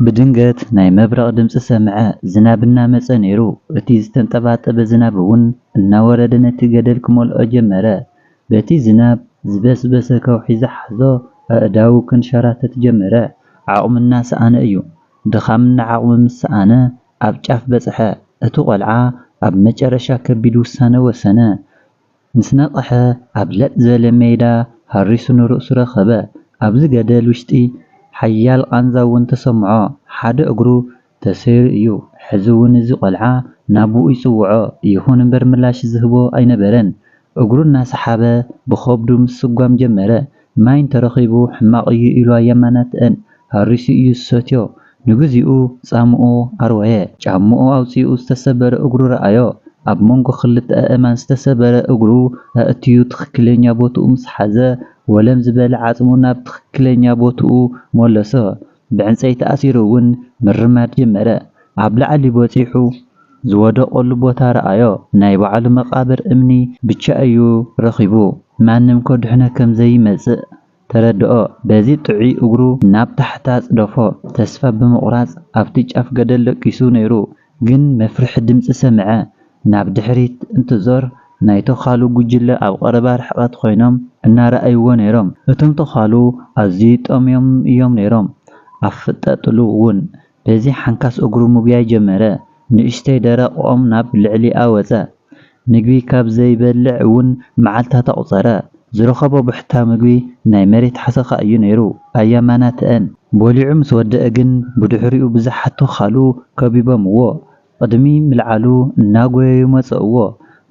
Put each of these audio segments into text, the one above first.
بدنجت ناي مبرق دمص سمعه زنابنا مص نيرو اتي زتنطباطب زناب ون እናወረደ ነቲ ገደል ክመልኦ ጀመረ በቲ ዝናብ ዝበስበሰ ከውሒ ዝሓዞ ኣእዳው ክንሸራተት ጀመረ ዓቕምና ሰኣነ እዩ ድኻምና ዓቕም ምስኣነ ኣብ ጫፍ በጽሐ እቲ ቆልዓ ኣብ መጨረሻ ከቢድ ውሳነ ወሰነ ምስ ነቕሐ ኣብ ለጥ ዝበለ ሜዳ ሃሪሱ ንርእሱ ረኸበ ኣብዚ ገደል ውሽጢ ሓያል ቃንዛ እውን ተሰምዖ ሓደ እግሩ ተሰይሩ እዩ ሕዚ እውን እዚ ቆልዓ ናብኡ ይጽውዖ ይኹን እምበር ምላሽ ዝህቦ ኣይነበረን እግሩ እናሰሓበ ብኸብዱ ምስጓም ጀመረ ማይን ተረኺቡ ሕማቕ እዩ ኢሉ ኣየማናትአን ሃሪሱ እዩ ዝሰትዮ ንግዚኡ ጻምኡ ኣርወየ ጫምኡ ኣውፂኡ ዝተሰበረ እግሩ ረኣዮ ኣብ መንጎ ክልተ ኣእማን ዝተሰበረ እግሩ ኣእትዩ ትኽክለኛ ቦትኡ ምስ ሓዘ ወለም ዝበለ ዓጽሙ ናብ ትኽክለኛ ቦትኡ መለሶ ብዕንፀይቲ ኣሲሩ እውን ምርማድ ጀመረ ኣብ ላዕሊ በፂሑ ዝወደቐሉ ቦታ ረኣዮ ናይ ባዕሉ መቃብር እምኒ ብቻ እዩ ረኺቡ ማንም ከድሕነ ከም ዘይመጽእ ተረድኦ በዚ ጥዑይ እግሩ ናብ ታሕታ ጽደፎ ተስፋ ብምቑራጽ ኣብቲ ጫፍ ገደል ደቂሱ ነይሩ ግን መፍርሕ ድምፂ ሰምዐ ናብ ድሕሪት እንትዞር ናይ ተኻሉ ጉጅለ ኣብ ቀረባ ርሕቐት ኮይኖም እናረኣይዎ ነይሮም እቶም ተኻሉ ኣዝዩ ጠምዮም እዮም ነይሮም ኣፍጠጥሉ እውን በዚ ሓንካስ እግሩ ምጉያይ ጀመረ ንእሽተይ ደረቕ ኦም ናብ ልዕሊ ኣወፀ ምግቢ ካብ ዘይበልዕ እውን መዓልታት ኣቁፀረ ዝረኸቦ ብሕታ ምግቢ ናይ መሬት ሓሰኻ እዩ ነይሩ ኣየማናትአን በሊዑ ምስ ወደአ ግን ብድሕሪኡ ብዙሓት ተኻሉ ከቢቦምዎ ቅድሚ ምልዓሉ እናጎየዩ መጽእዎ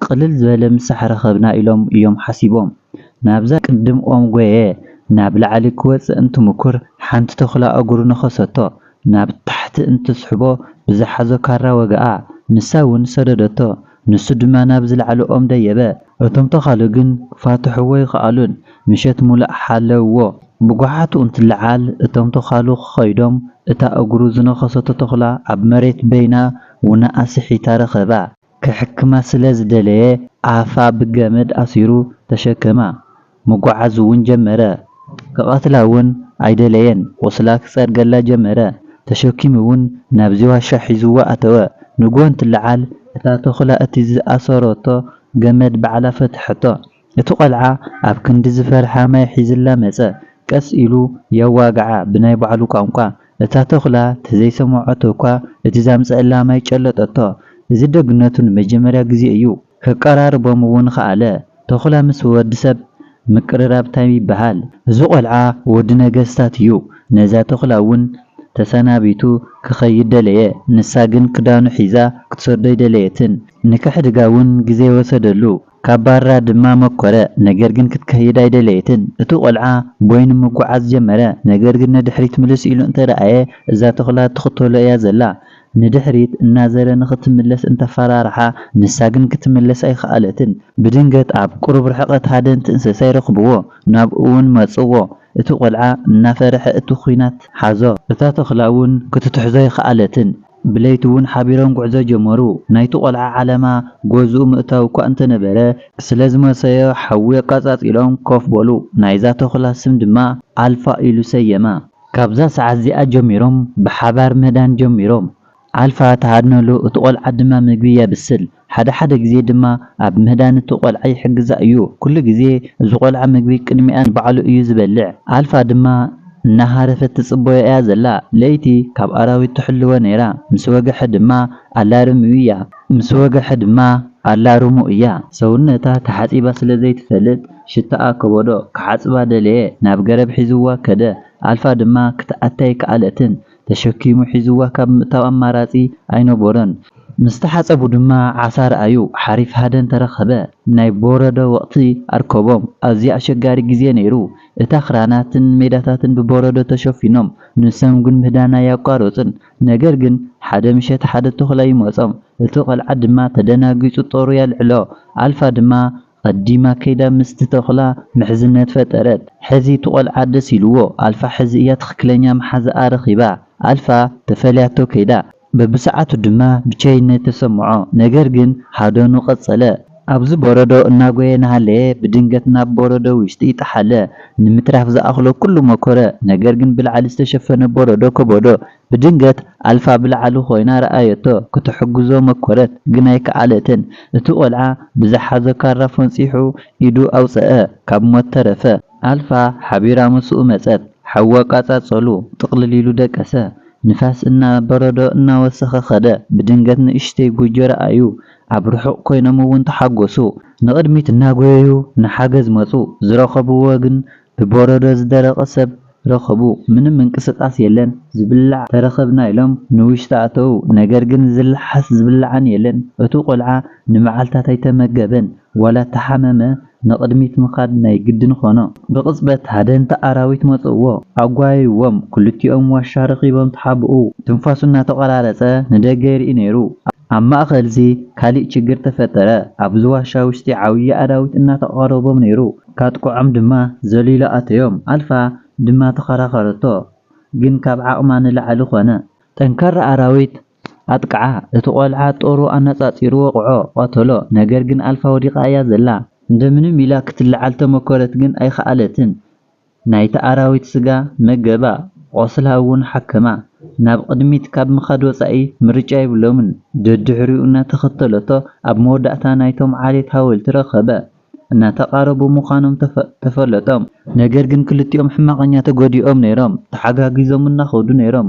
ቅልል ዝበለ ምሳሕ ረኸብና ኢሎም እዮም ሓሲቦም ናብዛ ቅድም ኦም ጎየ ናብ ላዕሊ ክወፅእ እንትምኩር ሓንቲ ተኽላ እግሩ ነኸሰቶ ናብ ታሕቲ እንትስሕቦ ብዝሓዞ ካራ ወገኣ ንሳ እውን ሰደደቶ ንሱ ድማ ናብ ዝለዓለ ኦም ደየበ እቶም ተኻሉ ግን ክፋትሕዎ ይኽኣሉን ምሸት ሙሉእ ሓለውዎ ብጓሓቱ እንትለዓል እቶም ተኻሉ ኸይዶም እታ እግሩ ዝነኸሰቶ ተኽላ ኣብ መሬት በይና ውና ኣስሒታ ረኸባ ክሕክማ ስለ ዝደለየ ኣፋ ብገመድ ኣሲሩ ተሸከማ መጓዓዝ እውን ጀመረ ክቐትላ እውን ኣይደለየን ቆስላ ክጸርገላ ጀመረ ተሸኪሙ እውን ናብዚ ዋሻ ሒዝዋ ኣተወ ንጎ እንትለዓል እታ ተኽላ እቲ ዝኣሰረቶ ገመድ ባዕላ ፈትሐቶ እቲ ቆልዓ ኣብ ክንዲ ዝፈርሓ ማይ ሒዝላ መጸ ቀስ ኢሉ የዋግዓ ብናይ ባዕሉ ቋንቋ እታ ተኽላ ተዘይሰምዖቶ እኳ እቲ ዛምፀአላ ማይ ጨለጠቶ እዚ ደግነቱ ንመጀመርያ ግዜ እዩ ከቀራርቦም እውን ኸኣለ ተኽላ ምስ ወዲ ሰብ ምቅርራብ እንታይ ይበሃል እዚ ቆልዓ ወዲ ነገስታት እዩ ነዛ ተኽላ እውን ተሰናቢቱ ክኸይድ ደለየ ንሳ ግን ክዳኑ ሒዛ ክትሰዶ ይደለየትን ንክሕድጋ እውን ግዜ ወሰደሉ ካብ ባራ ድማ መኮረ ነገር ግን ክትከይድ ኣይደለየትን እቲ ቆልዓ ቦይኑ ምጓዓዝ ጀመረ ነገር ግን ንድሕሪት ምልስ ኢሉ እንተረኣየ እዛ ተኽላ ትኽተሎ እያ ዘላ ንድሕሪት እናዘረ ንኽትምለስ እንተፈራርሓ ንሳ ግን ክትምለስ ኣይከኣለትን ብድንገት ኣብ ቁሩብ ርሕቐት ሃደንቲ እንስሳ ይረኽብዎ ናብኡ እውን መጽዎ እቲ ቆልዓ እናፈርሐ እቲ ኩናት ሓዞ እታ ተኽላ እውን ክትትሕዞ ይከኣለትን ብለይቲ እውን ሓቢሮም ጉዕዞ ጀመሩ ናይቲ ቆልዓ ዓላማ ጎዝኡ ምእታው እኳ እንተነበረ ስለዝመሰዮ ሓዊ ኣቃጻጺሎም ኮፍ በሉ ናይዛ ተኽላ ስም ድማ ኣልፋ ኢሉ ሰየማ ካብዛ ሰዓት እዚኣ ጀሚሮም ብሓባር ምህዳን ጀሚሮም ኣልፋ ተሃድነሉ እቲ ቆልዓ ድማ ምግቢ የብስል ሓደ ግዜ ድማ ኣብ ምህዳን እቲ ቆልዓ ይሕግዛ እዩ ኩሉ ግዜ እዚ ቆልዓ ምግቢ ቅድሚኣ ባዕሉ እዩ ዝበልዕ ኣልፋ ድማ እናሃረፈት ትጽበዮ እያ ዘላ ለይቲ ካብ ኣራዊት ትሕልወ ነይራ ምስ ወገሐ ድማ ኣላርሙ እያ ሰውነታ ተሓጺባ ስለ ዘይትፈልጥ ሽታኣ ከበዶ ክሓጽባ ደለየ ናብ ገረብ ሒዝዋ ከደ ኣልፋ ድማ ክትኣታይ ከኣለትን ተሸኪሙ ሒዝዋ ካብ ምእታው ኣማራጺ ኣይነበሮን ምስተሓጸቡ ድማ ዓሳር ኣዩ ሓሪፍ ሃደን ተረኸበ ናይ ቦረዶ ወቕቲ ኣርከቦም ኣዝዩ ኣሸጋሪ ግዜ ነይሩ እታ ክራናትን ሜዳታትን ብቦረዶ ተሸፊኖም ንሰም ግን ምህዳና ያቋረጹን ነገር ግን ሓደ ምሸት ሓደ ተኽላ ይመጾም እቲ ቆልዓ ድማ ተደናጊጹ ጦሩ ያልዕሎ ኣልፋ ድማ ቀዲማ ከይዳ ምስቲ ተኽላ ምሕዝነት ፈጠረት ሕዚ ትቆልዓ ደስ ኢልዎ ኣልፋ ሕዚ እያ ትኽክለኛ መሓዛኣ ረኺባ ኣልፋ ተፈልያቶ ከይዳ በብሰዓቱ ድማ ብቸይነት ተሰምዖ ነገር ግን ሃደኑ ቀጸለ ኣብዚ በረዶ እናጎየ ናሃለየ ብድንገት ናብ በረዶ ውሽጢ ይጣሓለ ንምትራፍ ዝኣኽሎ ኩሉ መኮረ ነገር ግን ብላዕሊ ዝተሸፈነ በረዶ ከበዶ ብድንገት ኣልፋ ብላዕሊ ኮይና ረኣየቶ ክትሕግዞ መኮረት ግን ኣይከኣለትን እቲ ቆልዓ ብዝሓዘ ካራ ፈንፂሑ ኢዱ ኣውፅአ ካብ ሞት ተረፈ ኣልፋ ሓቢራ ምስኡ መፀት ሓዊ ቃፃፀሉ ጥቕልል ኢሉ ደቀሰ ንፋስ እና በረዶ እናወሰኸ ኸደ ብድንገት ንእሽተይ ጎጆ ረኣዩ ኣብ ርሑቕ ኮይኖም እውን ተሓጎሱ ንቕድሚት እናጎየዩ ንሓገዝ መፁ ዝረኸብዎ ግን ብበረዶ ዝደረቐ ሰብ ረኸቡ ምንም ምንቅስቓስ የለን ዝብላዕ ተረኸብና ኢሎም ንውሽጢ ኣተው ነገር ግን ዝለሓስ ዝብላዕን የለን እቲ ቆልዓ ንመዓልታት ኣይተመገበን ዋላ ተሓመመ ንቕድሚት ምኻድ ናይ ግድን ኾኖ ብቕፅበት ሃደንተ ኣራዊት መፅዎ ኣጓይዎም ክልቲኦም ዋሻ ረኺቦም ተሓብኡ ትንፋሱ እናተቆራረፀ ንደገ ይርኢ ነይሩ ኣብ ማእኸል ዚ ካሊእ ችግር ተፈጠረ ኣብዚ ዋሻ ውሽጢ ዓብይ ኣራዊት እናተቃረቦም ነይሩ ካጥቅዖም ድማ ዘሊሉ ኣተዮም ኣልፋ ድማ ተኸራኸረቶ ግን ካብ ዓቕማ ንላዕሊ ኾነ ጠንካራ ኣራዊት ኣጥቅዓ እቲ ቆልዓ ጦሩ ኣነፃፂሩ ወቕዖ ቀተሎ ነገር ግን ኣልፋ ወዲቓ እያ ዘላ እንደምንም ኢላ ክትለዓል ተመኮረት ግን ኣይከኣለትን ናይቲ ኣራዊት ስጋ መገባ ቆስላ እውን ሓከማ ናብ ቅድሚት ካብ ምኻድ ወፃኢ ምርጫ ይብሎምን ደድሕሪኡ እናተኸተለቶ ኣብ መወዳእታ ናይቶም ዓሌት ሃወልቲ ረኸበ እናተቃረቡ ምዃኖም ተፈለጦም ነገር ግን ክልቲኦም ሕማቐኛ ተጎዲኦም ነይሮም ተሓጋጊዞም እናኸዱ ነይሮም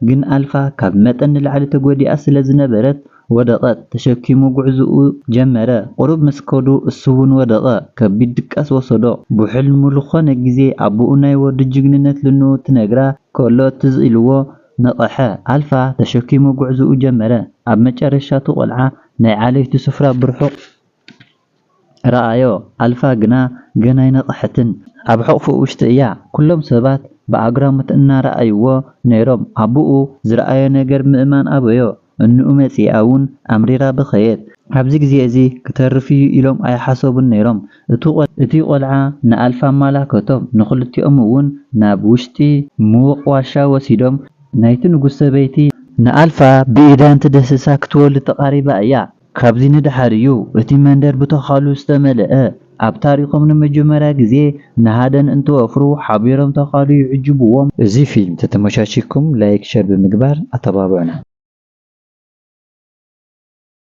ግን ኣልፋ ካብ መጠን ንላዕሊ ተጎዲኣ ስለ ዝነበረት ወደቐት ተሸኪሙ ጉዕዝኡ ጀመረ ቁሩብ ምስ ከዱ እሱ እውን ወደቐ ከቢድ ድቃስ ወሰዶ ብሕልሙ ዝኾነ ግዜ ኣቦኡ ናይ ወዲ ጅግንነት ልንኡ ትነግራ ከሎ ትዝ ኢልዎ ነቐሐ ኣልፋ ተሸኪሙ ጉዕዝኡ ጀመረ ኣብ መጨረሻ እቲ ቆልዓ ናይ ዓለይቲ ስፍራ ብርሑቕ ረኣዮ ኣልፋ ግና ገና ይነቐሐትን ኣብ ሕቑፉ ውሽጢ እያ ኩሎም ሰባት ብኣግራሞት እናረኣይዎ ነይሮም ኣቦኡ ዝረኣዮ ነገር ምእማን ኣበዮ እንኡ መፂኣ እውን ኣምሪራ ብኸየት ኣብዚ ግዜ እዚ ክተርፍ እዩ ኢሎም ኣይሓሰቡን ነይሮም እቲ ቆልዓ ንኣልፋ ማላከቶም ንኽልቲኦም እውን ናብ ውሽጢ ምዉቕ ዋሻ ወሲዶም ናይቲ ንጉስ ሰበይቲ ንኣልፋ ብኢዳ እንትደስሳ ክትወልድ ተቃሪባ እያ ካብዚ ንድሓር እዩ እቲ መንደር ብተኻሉ ዝተመልአ ኣብ ታሪኾም ንመጀመርያ ግዜ ንሃደን እንትወፍሩ ሓቢሮም ተኻሉ ይዕጅብዎም እዚ ፊልም ተተመቻችኩም ላይክ ሸር ብምግባር ኣተባብዑና